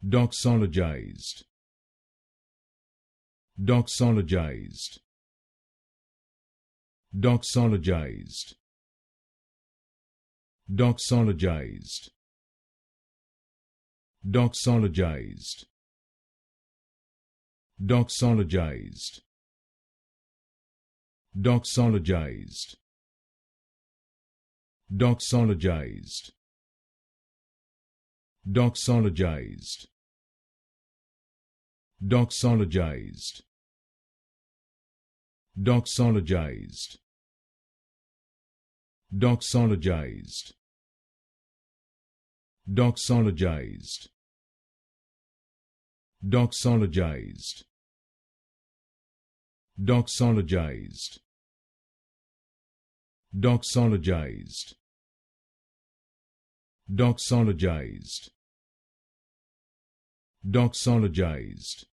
Doxologized. Doxologized. Doxologized. Doxologized. Doxologized. Doxologized. Doxologized. Doxologized. Doxologized. Doxologized. Doxologized. Doxologized. Doxologized. Doxologized. Doxologized. Doxologized. Doxologized. Doxologized.